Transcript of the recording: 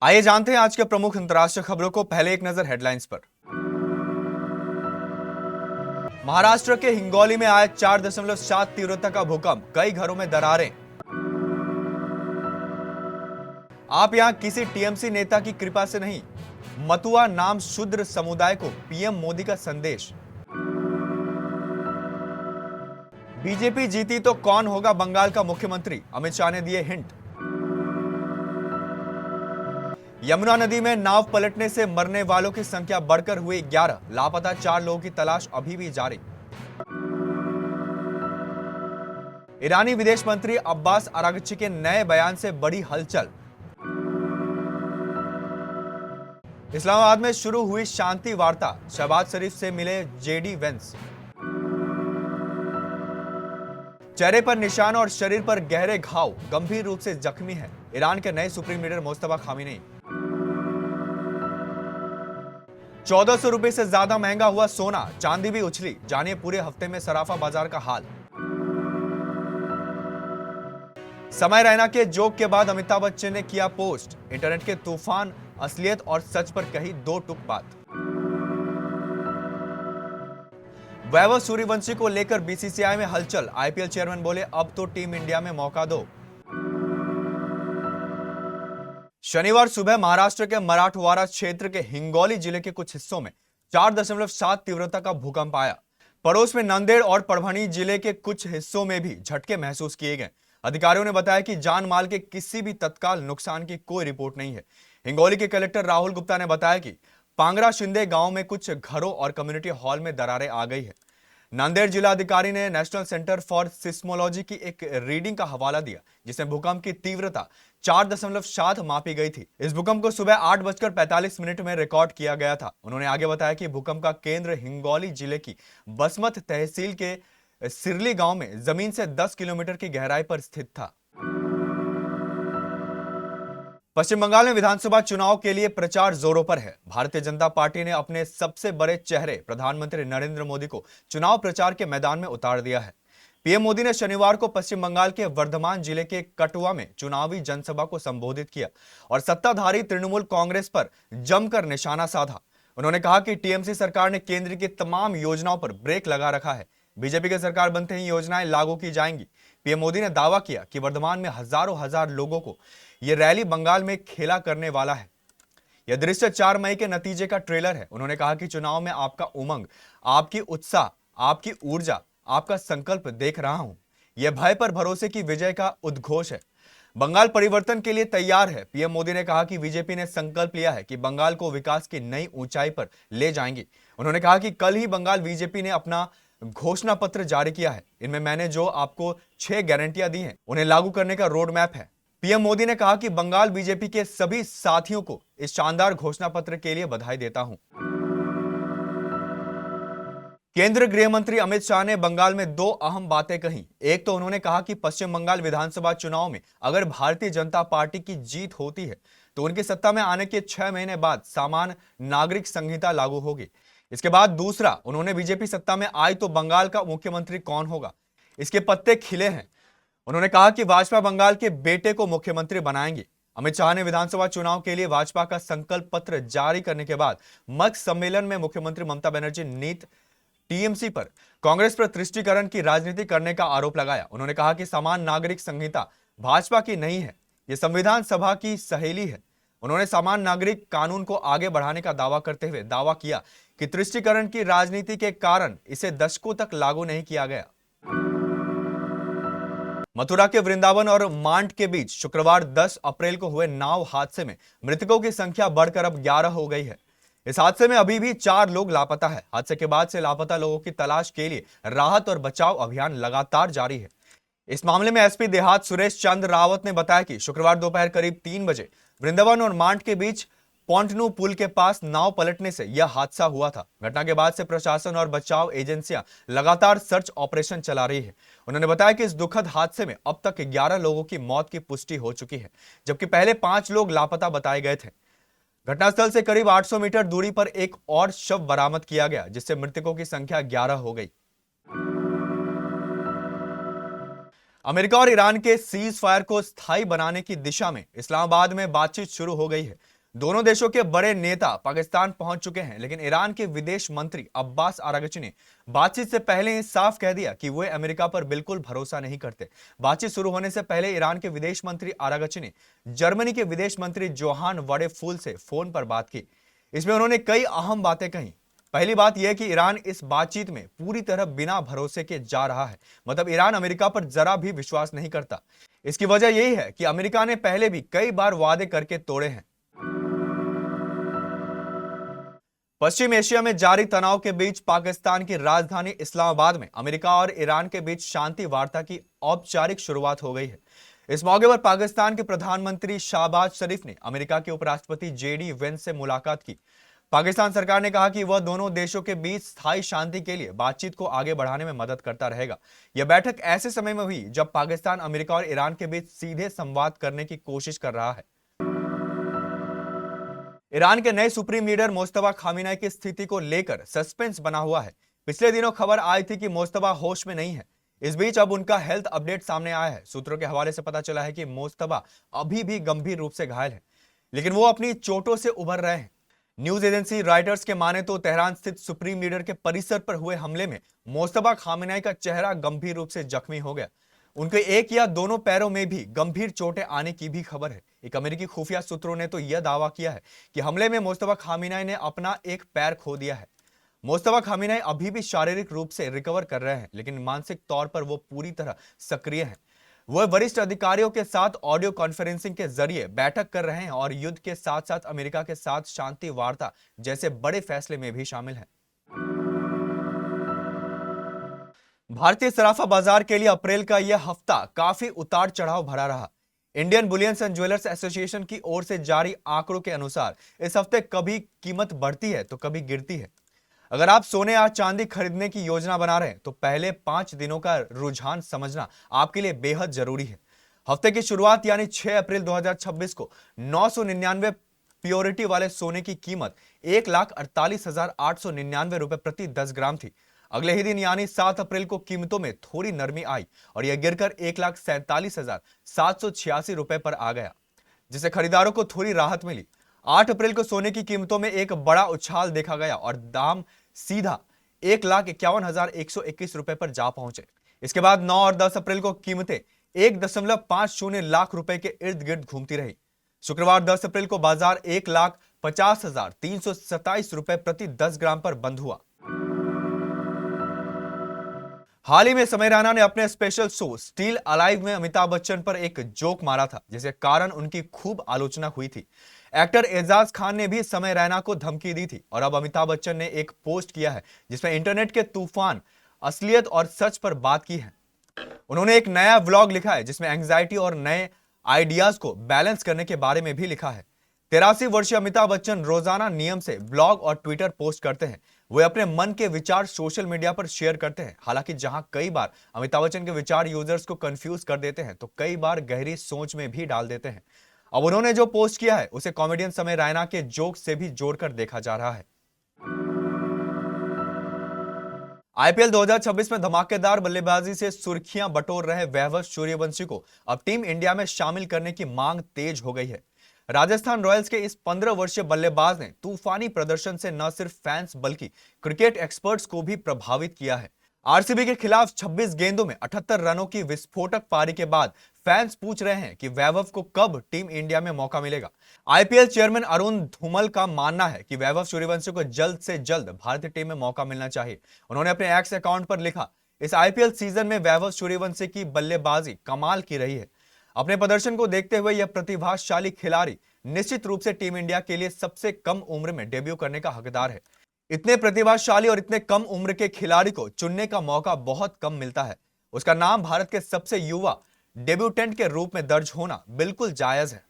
आइए जानते हैं आज के प्रमुख अंतर्राष्ट्रीय खबरों को। पहले एक नजर हेडलाइंस पर। महाराष्ट्र के हिंगोली में आया 4.7 तीव्रता का भूकंप, कई घरों में दरारें। आप यहां किसी टीएमसी नेता की कृपा से नहीं, मतुआ नाम शूद्र समुदाय को पीएम मोदी का संदेश। बीजेपी जीती तो कौन होगा बंगाल का मुख्यमंत्री, अमित शाह ने दिए हिंट। यमुना नदी में नाव पलटने से मरने वालों की संख्या बढ़कर हुई 11, लापता 4 लोगों की तलाश अभी भी जारी। ईरानी विदेश मंत्री अब्बास अरागची के नए बयान से बड़ी हलचल। इस्लामाबाद में शुरू हुई शांति वार्ता, शहबाज शरीफ से मिले जेडी वेंस। चेहरे पर निशान और शरीर पर गहरे घाव, गंभीर रूप से जख्मी है ईरान के नए सुप्रीम लीडर मुस्तफा खामेनी। 1400 रुपए से ज्यादा महंगा हुआ सोना, चांदी भी उछली, जानिए पूरे हफ्ते में सराफा बाजार का हाल। समय रैना के जोक के बाद अमिताभ बच्चन ने किया पोस्ट, इंटरनेट के तूफान, असलियत और सच पर कही दो टुक बात। वैभव सूर्यवंशी को लेकर बीसीसीआई में हलचल, आईपीएल चेयरमैन बोले अब तो टीम इंडिया में मौका दो। शनिवार सुबह महाराष्ट्र के मराठवाड़ा क्षेत्र के हिंगोली जिले के कुछ हिस्सों में 4.7 तीव्रता का भूकंप आया। पड़ोस में नांदेड़ और परभणी जिले के कुछ हिस्सों में भी झटके महसूस किए गए। अधिकारियों ने बताया कि जान माल के किसी भी तत्काल नुकसान की कोई रिपोर्ट नहीं है। हिंगोली के कलेक्टर राहुल गुप्ता ने बताया कि पांगरा शिंदे गांव में कुछ घरों और कम्युनिटी हॉल में दरारें आ गई है। नांदेड़ जिलाधिकारी ने नेशनल सेंटर फॉर सिस्मोलॉजी की एक रीडिंग का हवाला दिया, जिसमें भूकंप की तीव्रता 4.7 मापी गई थी। इस भूकंप को सुबह 8:45 में रिकॉर्ड किया गया था। उन्होंने आगे बताया कि भूकंप का केंद्र हिंगोली जिले की बसमत तहसील के सिरली गांव में जमीन से 10 किलोमीटर की गहराई पर स्थित था। पश्चिम बंगाल में विधानसभा चुनाव के लिए प्रचार जोरों पर है। भारतीय जनता पार्टी ने अपने सबसे बड़े चेहरे प्रधानमंत्री नरेंद्र मोदी को चुनाव प्रचार के मैदान में उतार दिया है। पीएम मोदी ने शनिवार को पश्चिम बंगाल के वर्धमान जिले के कटुआ में चुनावी जनसभा को संबोधित किया और सत्ताधारी तृणमूल कांग्रेस पर जमकर निशाना साधा। उन्होंने कहा कि टीएमसी सरकार ने केंद्र की तमाम योजनाओं पर ब्रेक लगा रखा है। बीजेपी की सरकार बनते ही योजनाएं लागू की जाएंगी। पीएम मोदी ने दावा किया कि वर्धमान में हजार लोगों को यह रैली बंगाल में खेला करने वाला है। यह दृश्य 4 मई के नतीजे का ट्रेलर है। उन्होंने कहा कि चुनाव में आपका उमंग, आपकी उत्साह, आपकी ऊर्जा, आपका संकल्प देख रहा हूं। यह भय पर भरोसे की विजय का उद्घोष है। बंगाल परिवर्तन के लिए तैयार है। पीएम मोदी ने कहा कि बीजेपी ने संकल्प लिया है कि बंगाल को विकास की नई ऊंचाई पर ले जाएंगे। उन्होंने कहा कि कल ही बंगाल बीजेपी ने अपना घोषणा पत्र जारी किया है। इनमें मैंने जो आपको 6 गारंटियां दी हैं, उन्हें लागू करने का रोड मैप है। पीएम मोदी ने कहा कि बंगाल बीजेपी के सभी साथियों को इस शानदार घोषणा पत्र के लिए बधाई देता हूं। केंद्रीय गृह मंत्री अमित शाह ने बंगाल में 2 अहम बातें कही। एक तो उन्होंने कहा कि पश्चिम बंगाल विधानसभा चुनाव में अगर भारतीय जनता पार्टी की जीत होती है तो उनकी सत्ता में आने के 6 महीने बाद सामान्य नागरिक संहिता लागू होगी। इसके बाद दूसरा, उन्होंने बीजेपी सत्ता में आई तो बंगाल का मुख्यमंत्री कौन होगा, इसके पत्ते खिले हैं। उन्होंने कहा कि भाजपा बंगाल के बेटे को मुख्यमंत्री बनाएंगे। अमित शाह ने विधानसभा चुनाव के लिए भाजपा का संकल्प पत्र जारी करने के बाद मध्य सम्मेलन में मुख्यमंत्री ममता बनर्जी नीत टीएमसी पर कांग्रेस पर तुष्टीकरण की राजनीति करने का आरोप लगाया। उन्होंने कहा कि समान नागरिक संहिता भाजपा की नहीं है, यह संविधान सभा की सहेली है। उन्होंने समान नागरिक कानून को आगे बढ़ाने का दावा करते हुए दावा किया कि तुष्टीकरण की राजनीति के कारण इसे दशकों तक लागू नहीं किया गया। मथुरा के वृंदावन और मांड के बीच शुक्रवार 10 अप्रैल को हुए नाव हादसे में मृतकों की संख्या बढ़कर अब 11 हो गई है। इस हादसे में अभी भी 4 लोग लापता है। हादसे के बाद से लापता लोगों की तलाश के लिए राहत और बचाव अभियान लगातार जारी है। इस मामले में एसपी देहात सुरेश चंद्र रावत ने बताया कि शुक्रवार दोपहर करीब 3 बजे वृंदावन और मांड के बीच पोंटनू पुल के पास नाव पलटने से यह हादसा हुआ था। घटना के बाद से प्रशासन और बचाव एजेंसियां लगातार सर्च ऑपरेशन चला रही है। उन्होंने बताया कि इस दुखद हादसे में अब तक 11 लोगों की मौत की पुष्टि हो चुकी है, जबकि पहले 5 लोग लापता बताए गए थे। घटनास्थल से करीब 800 मीटर दूरी पर एक और शव बरामद किया गया, जिससे मृतकों की संख्या 11 हो गई। अमेरिका और ईरान के सीज फायर को स्थायी बनाने की दिशा में इस्लामाबाद में बातचीत शुरू हो गई है। दोनों देशों के बड़े नेता पाकिस्तान पहुंच चुके हैं, लेकिन ईरान के विदेश मंत्री अब्बास अरागची ने बातचीत से पहले ही साफ कह दिया कि वे अमेरिका पर बिल्कुल भरोसा नहीं करते। बातचीत शुरू होने से पहले ईरान के विदेश मंत्री अरागची ने जर्मनी के विदेश मंत्री जोहान वडेफुल से फोन पर बात की। इसमें उन्होंने कई अहम बातें कही। पहली बात यह कि ईरान इस बातचीत में पूरी तरह बिना भरोसे के जा रहा है, मतलब ईरान अमेरिका पर जरा भी विश्वास नहीं करता। इसकी वजह यही है कि अमेरिका ने पहले भी कई बार वादे करके तोड़े हैं। पश्चिम एशिया में जारी तनाव के बीच पाकिस्तान की राजधानी इस्लामाबाद में अमेरिका और ईरान के बीच शांति वार्ता की औपचारिक शुरुआत हो गई है। इस मौके पर पाकिस्तान के प्रधानमंत्री शहबाज शरीफ ने अमेरिका के उपराष्ट्रपति जेडी वेंस से मुलाकात की। पाकिस्तान सरकार ने कहा कि वह दोनों देशों के बीच स्थायी शांति के लिए बातचीत को आगे बढ़ाने में मदद करता रहेगा। यह बैठक ऐसे समय में हुई जब पाकिस्तान अमेरिका और ईरान के बीच सीधे संवाद करने की कोशिश कर रहा है। ईरान के नए सुप्रीम लीडर मोस्तफा खामिनेई की स्थिति को लेकर सस्पेंस बना हुआ है। पिछले दिनों खबर आई थी कि मोस्तफा होश में नहीं है। इस बीच अब उनका हेल्थ अपडेट सामने आया है। सूत्रों के हवाले से पता चला है कि मोस्तफा अभी भी गंभीर रूप से घायल है, लेकिन वो अपनी चोटों से उभर रहे हैं। न्यूज एजेंसी रॉयटर्स के माने तो तेहरान स्थित सुप्रीम लीडर के परिसर पर हुए हमले में मोस्तफा खामिनेई का चेहरा गंभीर रूप से जख्मी हो गया। उनके एक या दोनों पैरों में भी गंभीर चोटें आने की भी खबर है। एक अमेरिकी खुफिया सूत्रों ने तो यह दावा किया है कि हमले में मोस्तफा खामिनेई ने अपना एक पैर खो दिया है। मोस्तफा खामिनेई अभी भी शारीरिक रूप से रिकवर कर रहे हैं, लेकिन मानसिक तौर पर वो पूरी तरह सक्रिय हैं। वह वरिष्ठ अधिकारियों के साथ ऑडियो कॉन्फ्रेंसिंग के जरिए बैठक कर रहे हैं और युद्ध के साथ साथ अमेरिका के साथ शांति वार्ता जैसे बड़े फैसले में भी शामिल हैं। भारतीय सराफा बाजार के लिए अप्रैल का यह हफ्ता काफी उतार चढ़ाव भरा रहा। Indian bullions and jewellers association की ओर से जारी आंकड़ों के अनुसार इस हफ्ते कभी कीमत बढ़ती है तो कभी गिरती है। अगर आप सोने या चांदी खरीदने की योजना बना रहे हैं तो पहले 5 दिनों का रुझान समझना आपके लिए बेहद जरूरी है। हफ्ते की शुरुआत यानी 6 अप्रैल 2026 को 999 प्योरिटी वाले सोने की कीमत 1,48,899 रुपए प्रति 10 ग्राम थी। अगले ही दिन यानी 7 अप्रैल को कीमतों में थोड़ी नरमी आई और यह गिरकर 1,47,786 रुपए पर आ गया, जिससे खरीदारों को थोड़ी राहत मिली। 8 अप्रैल को सोने की कीमतों में एक बड़ा उछाल देखा गया और दाम सीधा 1,51,121 रुपए पर जा पहुंचे। इसके बाद 9 और 10 अप्रैल को कीमतें 1.50 लाख रुपए के इर्द गिर्द घूमती रही। शुक्रवार 10 अप्रैल को बाजार 1,50,327 रुपए प्रति 10 ग्राम पर बंद हुआ। हाल ही में समय रैना ने अपने स्पेशल शो स्टिल अलाइव में अमिताभ बच्चन पर एक जोक मारा था, जिसके कारण उनकी खूब आलोचना हुई थी। एक्टर एजाज खान ने भी समय रैना को धमकी दी थी और अब अमिताभ बच्चन ने एक पोस्ट किया है जिसमें इंटरनेट के तूफान, असलियत और सच पर बात की है। उन्होंने एक नया व्लॉग लिखा है जिसमें एंग्जाइटी और नए आइडियाज को बैलेंस करने के बारे में भी लिखा है। 83 वर्षीय अमिताभ बच्चन रोजाना नियम से ब्लॉग और ट्विटर पोस्ट करते हैं। वे अपने मन के विचार सोशल मीडिया पर शेयर करते हैं। हालांकि जहां कई बार अमिताभ बच्चन के विचार यूजर्स को कंफ्यूज कर देते हैं, तो कई बार गहरी सोच में भी डाल देते हैं। अब उन्होंने जो पोस्ट किया है उसे कॉमेडियन समय रैना के जोक से भी जोड़कर देखा जा रहा है। आईपीएल 2026 में धमाकेदार बल्लेबाजी से सुर्खियां बटोर रहे वैभव सूर्यवंशी को अब टीम इंडिया में शामिल करने की मांग तेज हो गई है। राजस्थान रॉयल्स के इस 15 वर्षीय बल्लेबाज ने तूफानी प्रदर्शन से न सिर्फ फैंस बल्कि क्रिकेट एक्सपर्ट्स को भी प्रभावित किया है। आरसीबी के खिलाफ 26 गेंदों में 78 रनों की विस्फोटक पारी के बाद फैंस पूछ रहे हैं कि वैभव को कब टीम इंडिया में मौका मिलेगा। आईपीएल चेयरमैन अरुण धूमल का मानना है कि वैभव सूर्यवंशी को जल्द से जल्द भारतीय टीम में मौका मिलना चाहिए। उन्होंने अपने एक्स अकाउंट पर लिखा, इस आईपीएल सीजन में वैभव सूर्यवंशी की बल्लेबाजी कमाल की रही है। अपने प्रदर्शन को देखते हुए यह प्रतिभाशाली खिलाड़ी निश्चित रूप से टीम इंडिया के लिए सबसे कम उम्र में डेब्यू करने का हकदार है। इतने प्रतिभाशाली और इतने कम उम्र के खिलाड़ी को चुनने का मौका बहुत कम मिलता है। उसका नाम भारत के सबसे युवा डेब्यूटेंट के रूप में दर्ज होना बिल्कुल जायज है।